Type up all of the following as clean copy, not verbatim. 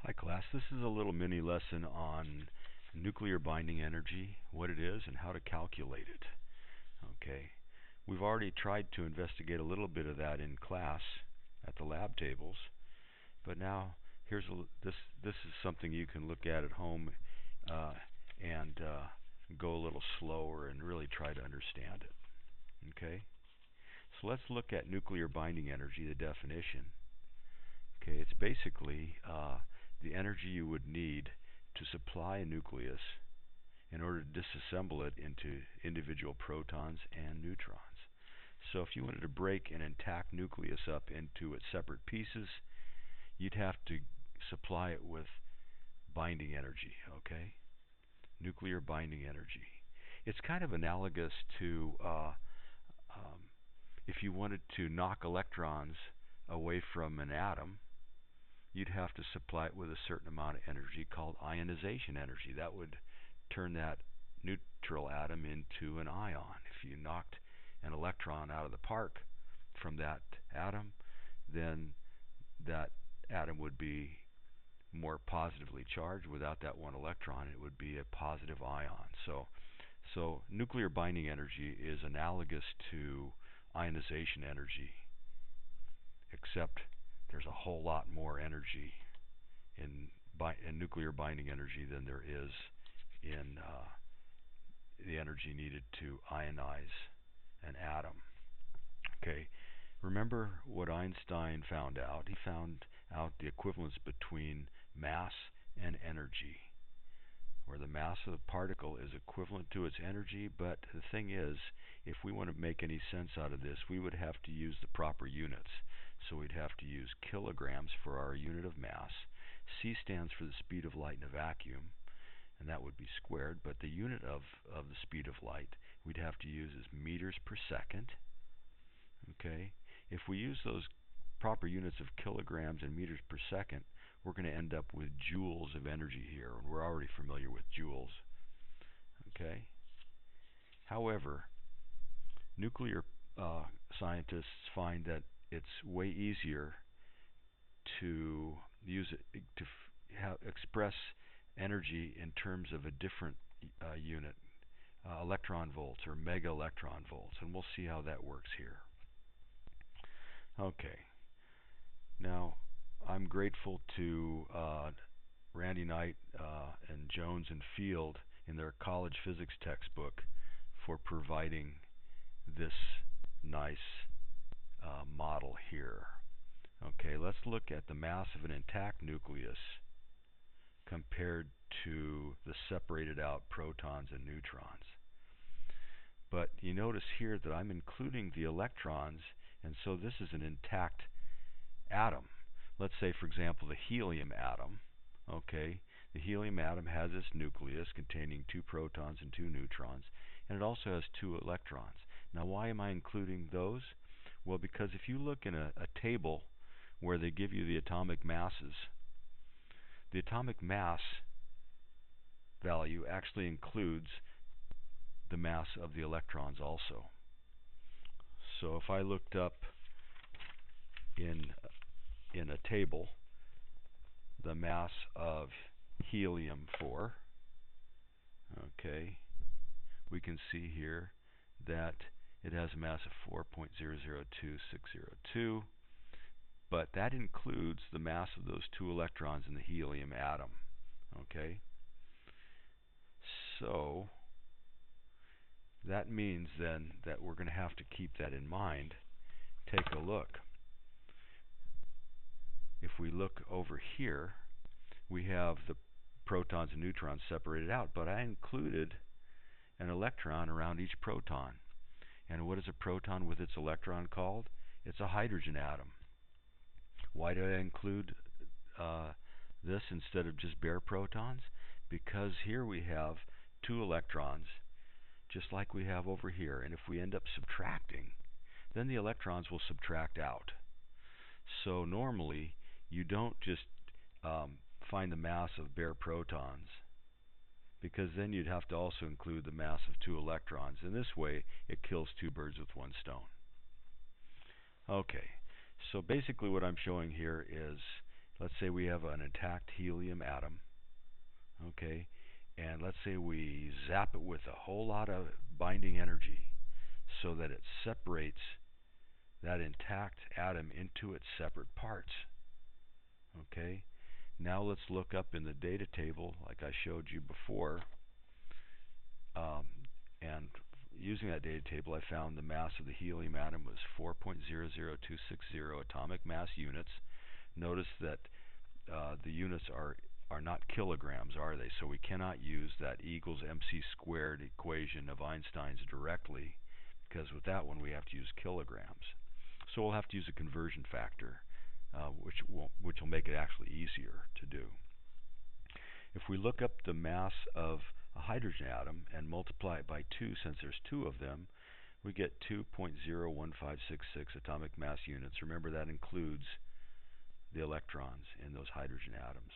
Hi class, this is a little mini lesson on nuclear binding energy, what it is, and how to calculate it. Okay, we've already tried to investigate a little bit of that in class at the lab tables, but now this is something you can look at home uh, and go a little slower and really try to understand it. Okay, so let's look at nuclear binding energy, the definition. Okay, it's basically the energy you would need to supply a nucleus in order to disassemble it into individual protons and neutrons. So if you wanted to break an intact nucleus up into its separate pieces, you'd have to supply it with binding energy, okay? Nuclear binding energy. It's kind of analogous to um, if you wanted to knock electrons away from an atom, you'd have to supply it with a certain amount of energy called ionization energy. That would turn that neutral atom into an ion. If you knocked an electron out of the park from that atom, then that atom would be more positively charged. Without that one electron, it would be a positive ion. So nuclear binding energy is analogous to ionization energy, except there's a whole lot more energy in nuclear binding energy than there is in the energy needed to ionize an atom. Okay, remember what Einstein found out? He found out the equivalence between mass and energy, where the mass of the particle is equivalent to its energy, but the thing is, if we want to make any sense out of this, we would have to use the proper units. So we'd have to use kilograms for our unit of mass. C stands for the speed of light in a vacuum, and that would be squared, but the unit of the speed of light we'd have to use is meters per second. Okay, if we use those proper units of kilograms and meters per second, we're going to end up with joules of energy here, and we're already familiar with joules. Okay, however, nuclear scientists find that it's way easier to use it to express energy in terms of a different unit, electron volts or mega electron volts, and we'll see how that works here. Okay, now I'm grateful to Randy Knight and Jones and Field in their college physics textbook for providing this nice model here. Okay, let's look at the mass of an intact nucleus compared to the separated out protons and neutrons. But you notice here that I'm including the electrons, and so this is an intact atom. Let's say, for example, the helium atom. Okay, the helium atom has its nucleus containing 2 protons and 2 neutrons, and it also has 2 electrons. Now, why am I including those? Well, because if you look in a table where they give you the atomic masses, the atomic mass value actually includes the mass of the electrons also. So if I looked up in a table the mass of helium-4, okay, we can see here that it has a mass of 4.002602, but that includes the mass of those 2 electrons in the helium atom. Okay, so that means then that we're going to have to keep that in mind. Take a look. If we look over here, we have the protons and neutrons separated out, but I included an electron around each proton. And what is a proton with its electron called? It's a hydrogen atom. Why did I include this instead of just bare protons? Because here we have 2 electrons, just like we have over here. And if we end up subtracting, then the electrons will subtract out. So normally, you don't just find the mass of bare protons, because then you'd have to also include the mass of 2 electrons. In this way, it kills 2 birds with 1 stone. Okay, so basically what I'm showing here is let's say we have an intact helium atom, okay, and let's say we zap it with a whole lot of binding energy so that it separates that intact atom into its separate parts. Okay, now let's look up in the data table like I showed you before, and using that data table I found the mass of the helium atom was 4.00260 atomic mass units. Notice that the units are not kilograms, are they? So we cannot use that E equals mc squared equation of Einstein's directly, because with that one we have to use kilograms. So we'll have to use a conversion factor, which will make it actually easier to do. If we look up the mass of a hydrogen atom and multiply it by 2, since there's 2 of them, we get 2.01566 atomic mass units. Remember, that includes the electrons in those hydrogen atoms.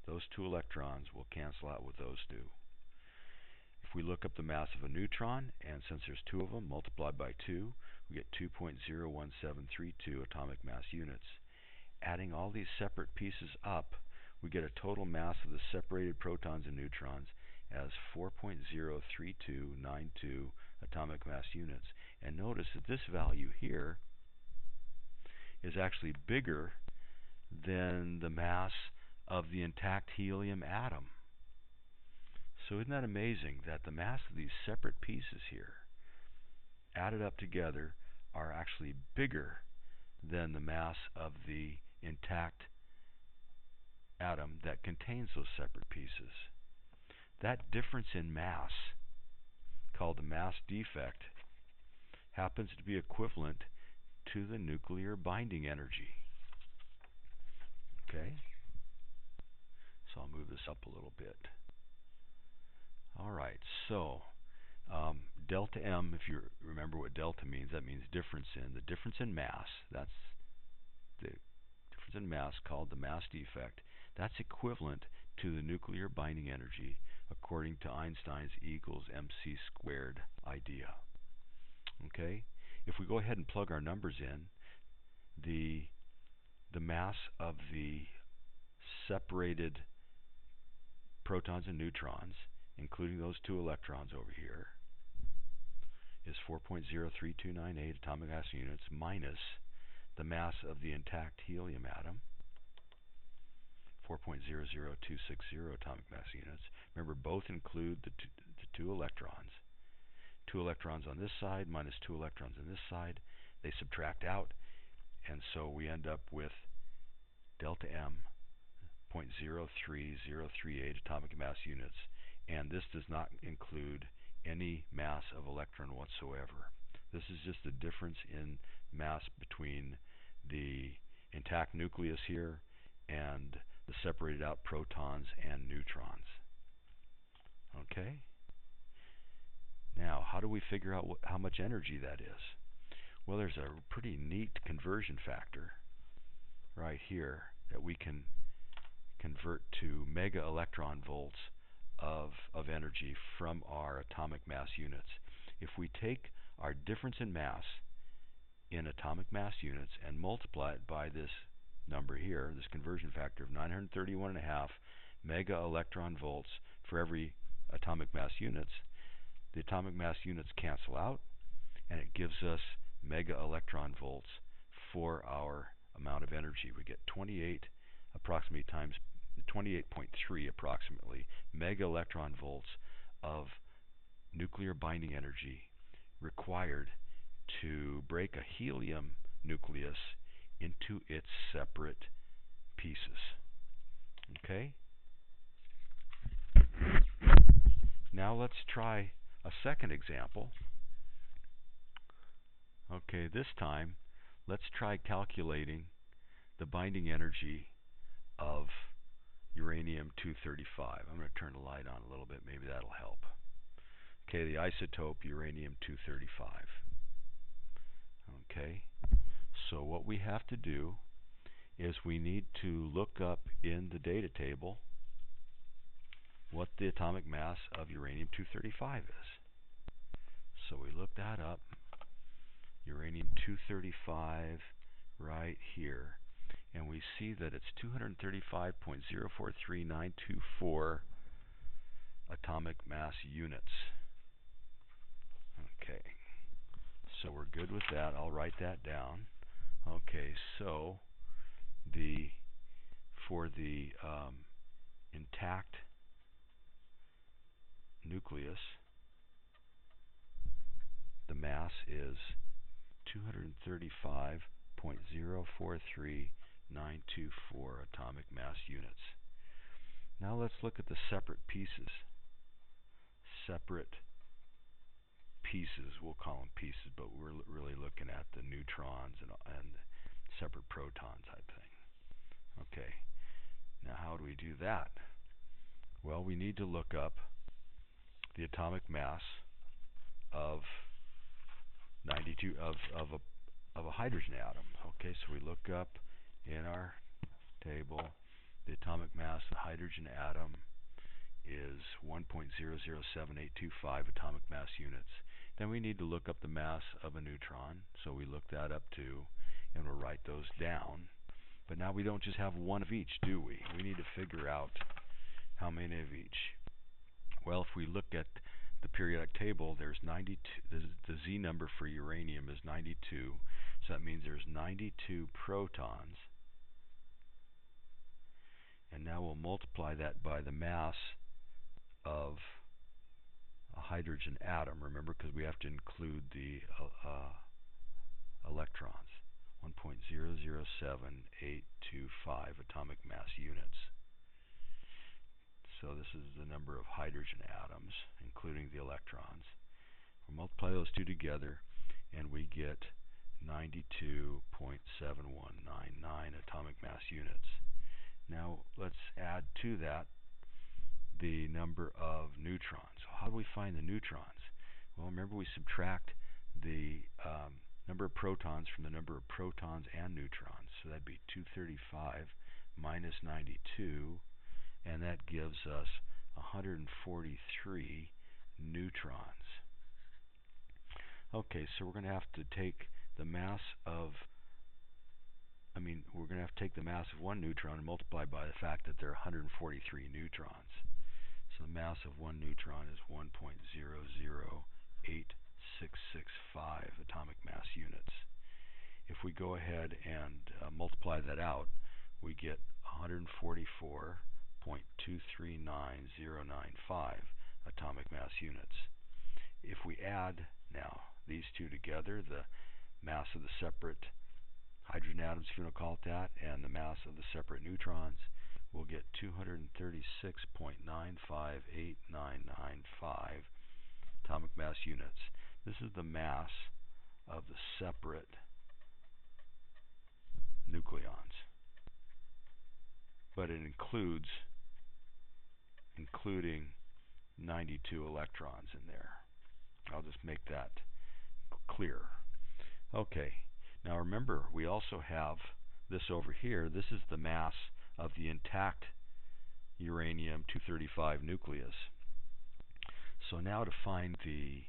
Those 2 electrons will cancel out with those 2. If we look up the mass of a neutron, and since there's 2 of them, multiplied by 2, we get 2.01732 atomic mass units. Adding all these separate pieces up, we get a total mass of the separated protons and neutrons as 4.03292 atomic mass units. And notice that this value here is actually bigger than the mass of the intact helium atom. So isn't that amazing that the mass of these separate pieces here added up together are actually bigger than the mass of the intact atom that contains those separate pieces. That difference in mass, called the mass defect, happens to be equivalent to the nuclear binding energy. Okay? So I'll move this up a little bit. Alright, so delta M, if you remember what delta means, that means difference in. The difference in mass, that's the difference in mass called the mass defect. That's equivalent to the nuclear binding energy according to Einstein's E equals mc squared idea. Okay? If we go ahead and plug our numbers in, the mass of the separated protons and neutrons, including those 2 electrons over here, is 4.03298 atomic mass units minus the mass of the intact helium atom, 4.00260 atomic mass units. Remember, both include the 2 electrons. 2 electrons on this side minus 2 electrons on this side. They subtract out, and so we end up with delta M, 0.03038 atomic mass units. And this does not include any mass of electron whatsoever. This is just the difference in mass between the intact nucleus here and the separated out protons and neutrons. Okay? Now, how do we figure out how much energy that is? Well, there's a pretty neat conversion factor right here that we can convert to mega electron volts of energy from our atomic mass units. If we take our difference in mass in atomic mass units and multiply it by this number here, this conversion factor of 931.5 mega electron volts for every atomic mass units, the atomic mass units cancel out, and it gives us mega electron volts for our amount of energy. We get 28 approximately times 28.3 approximately mega electron volts of nuclear binding energy required to break a helium nucleus into its separate pieces. Okay? Now let's try a second example. Okay, this time let's try calculating the binding energy of uranium-235. I'm going to turn the light on a little bit, maybe that'll help. Okay, the isotope uranium-235. Okay, so what we have to do is we need to look up in the data table what the atomic mass of uranium-235 is. So we look that up. Uranium-235 right here and we see that it's 235.043924 atomic mass units. Okay, so we're good with that. I'll write that down. Okay, so for the intact nucleus, the mass is 235.043924 atomic mass units. Now let's look at the separate pieces. Separate pieces, we'll call them pieces, but we're really looking at the neutrons and separate proton type thing. Okay, now how do we do that? Well, we need to look up the atomic mass of 92 of a hydrogen atom. Okay, so we look up in our table the atomic mass of the hydrogen atom is 1.007825 atomic mass units. Then we need to look up the mass of a neutron, so we look that up too, and we'll write those down. But now we don't just have one of each, do we? We need to figure out how many of each. Well, if we look at the periodic table, there's 92. The Z number for uranium is 92, so that means there's 92 protons. And now we'll multiply that by the mass of a hydrogen atom. Remember, because we have to include the electrons. 1.007825 atomic mass units. So this is the number of hydrogen atoms, including the electrons. We'll multiply those two together, and we get 92.7199 atomic mass units. Now let's add to that the number of neutrons. So how do we find the neutrons? Well, remember we subtract the number of protons from the number of protons and neutrons. So that'd be 235 minus 92, and that gives us 143 neutrons. Okay, so we're going to have to take the mass of one neutron and multiply by the fact that there are 143 neutrons. So the mass of one neutron is 1.008665 atomic mass units. If we go ahead and multiply that out, we get 144.239095 atomic mass units. If we add now these two together, the mass of the separate hydrogen atoms, if you want to call it that, and the mass of the separate neutrons, we'll get 236.958995 atomic mass units. This is the mass of the separate nucleons, but it including 92 electrons in there. I'll just make that clear. Okay, now remember, we also have this over here. This is the mass of the intact uranium-235 nucleus. So now to find the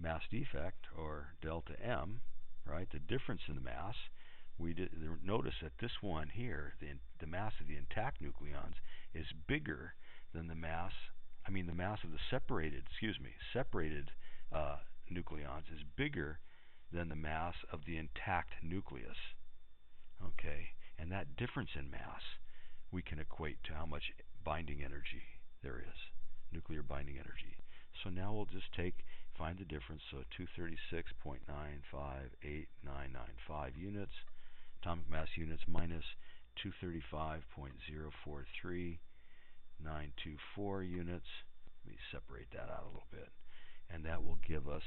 mass defect, or delta M, right, the difference in the mass, notice that this one here, the mass of the intact nucleons, is bigger than the mass of the separated nucleons is bigger than the mass of the intact nucleus. Okay, and that difference in mass we can equate to how much binding energy there is, nuclear binding energy. So now we'll just find the difference. So 236.958995 units, atomic mass units, minus 235.043924 units. Let me separate that out a little bit. And that will give us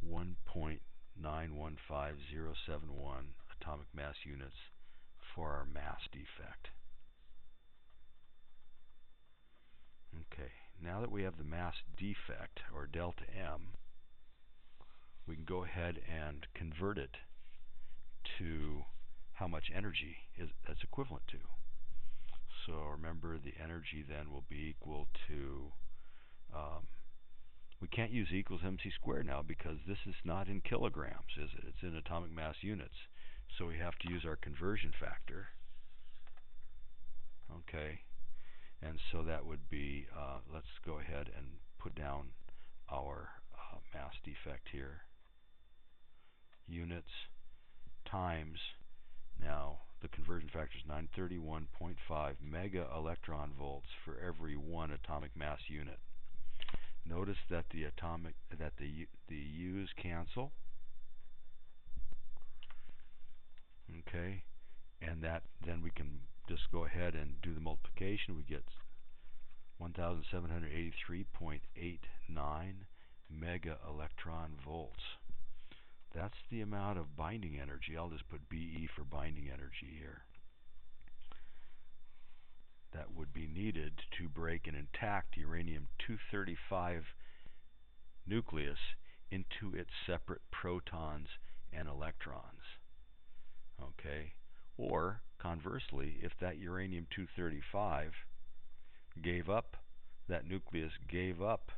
1.915071 atomic mass units for our mass defect. Okay, now that we have the mass defect, or delta M, we can go ahead and convert it to how much energy that's equivalent to. So remember, the energy then will be equal to, we can't use E equals mc squared now because this is not in kilograms, is it? It's in atomic mass units. So we have to use our conversion factor. Okay, and so that would be, let's go ahead and put down our mass defect here. Units times, now the conversion factor is 931.5 mega electron volts for every 1 atomic mass unit. Notice that the U's cancel. Okay, and that then we can just go ahead and do the multiplication. We get 1783.89 mega electron volts. That's the amount of binding energy. I'll just put BE for binding energy here. That would be needed to break an intact uranium-235 nucleus into its separate protons and electrons. Okay, or conversely, if that uranium-235 gave up, that nucleus gave up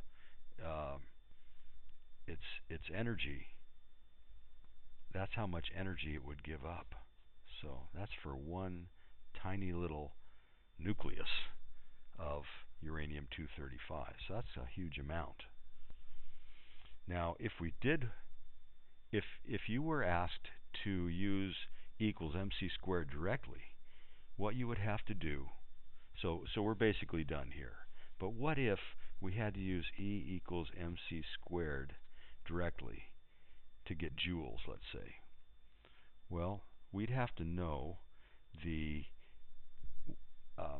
its energy, that's how much energy it would give up. So that's for one tiny little nucleus of uranium-235. So that's a huge amount. Now, if you were asked to use E equals mc squared directly, what you would have to do, so we're basically done here. But what if we had to use E equals mc squared directly to get joules, let's say? Well, we'd have to know the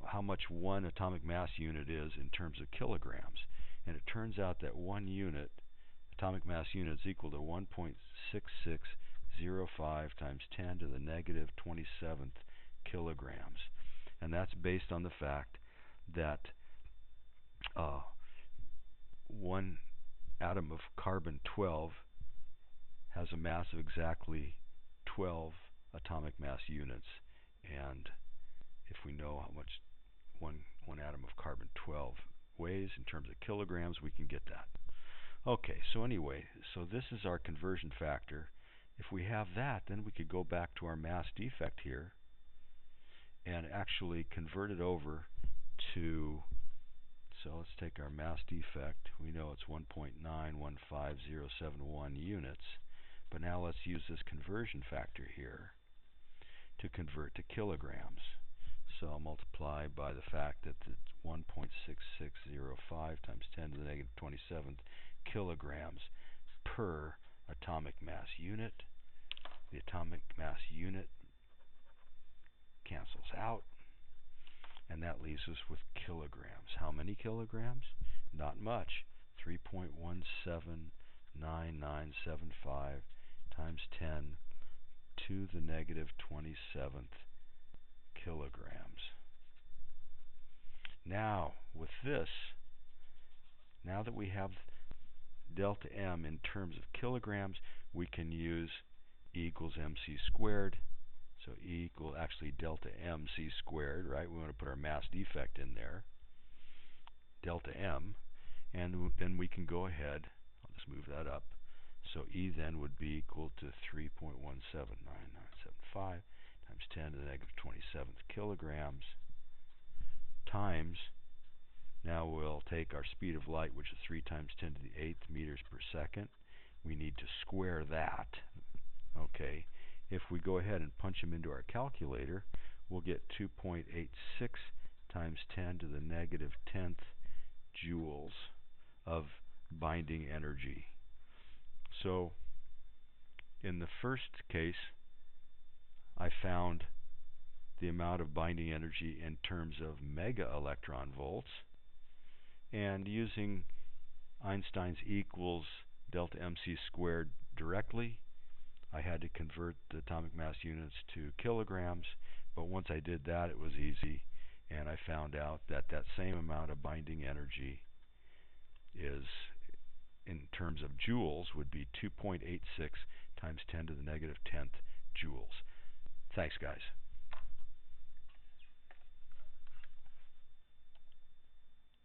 how much one atomic mass unit is in terms of kilograms. And it turns out that one unit, atomic mass unit, is equal to 1.6605 times 10 to the negative 27th kilograms. And that's based on the fact that one atom of carbon-12 has a mass of exactly 12 atomic mass units. And if we know how much one atom of carbon-12 weighs in terms of kilograms, we can get that. Okay, so anyway, so this is our conversion factor. If we have that, then we could go back to our mass defect here and actually convert it over to, so let's take our mass defect. We know it's 1.915071 units, but now let's use this conversion factor here to convert to kilograms. So I'll multiply by the fact that it's 1.6605 times 10 to the negative 27th kilograms per atomic mass unit. The atomic mass unit cancels out, and that leaves us with kilograms. How many kilograms? Not much. 3.179975 times 10 to the negative 27th kilograms. Now, with this, now that we have delta M in terms of kilograms, we can use E equals mc squared. So E equal actually delta mc squared, right? We want to put our mass defect in there, delta M, and then we can go ahead, I'll just move that up. So E then would be equal to 3.179975 times 10 to the negative 27th kilograms times, now we'll take our speed of light, which is 3 times 10 to the 8th meters per second. We need to square that. Okay, if we go ahead and punch them into our calculator, we'll get 2.86 times 10 to the negative 10th joules of binding energy. So in the first case, I found the amount of binding energy in terms of mega electron volts, and using Einstein's E equals delta mc squared directly, I had to convert the atomic mass units to kilograms, but once I did that, it was easy, and I found out that that same amount of binding energy is, in terms of joules, would be 2.86 times 10 to the negative 10th joules. Thanks, guys.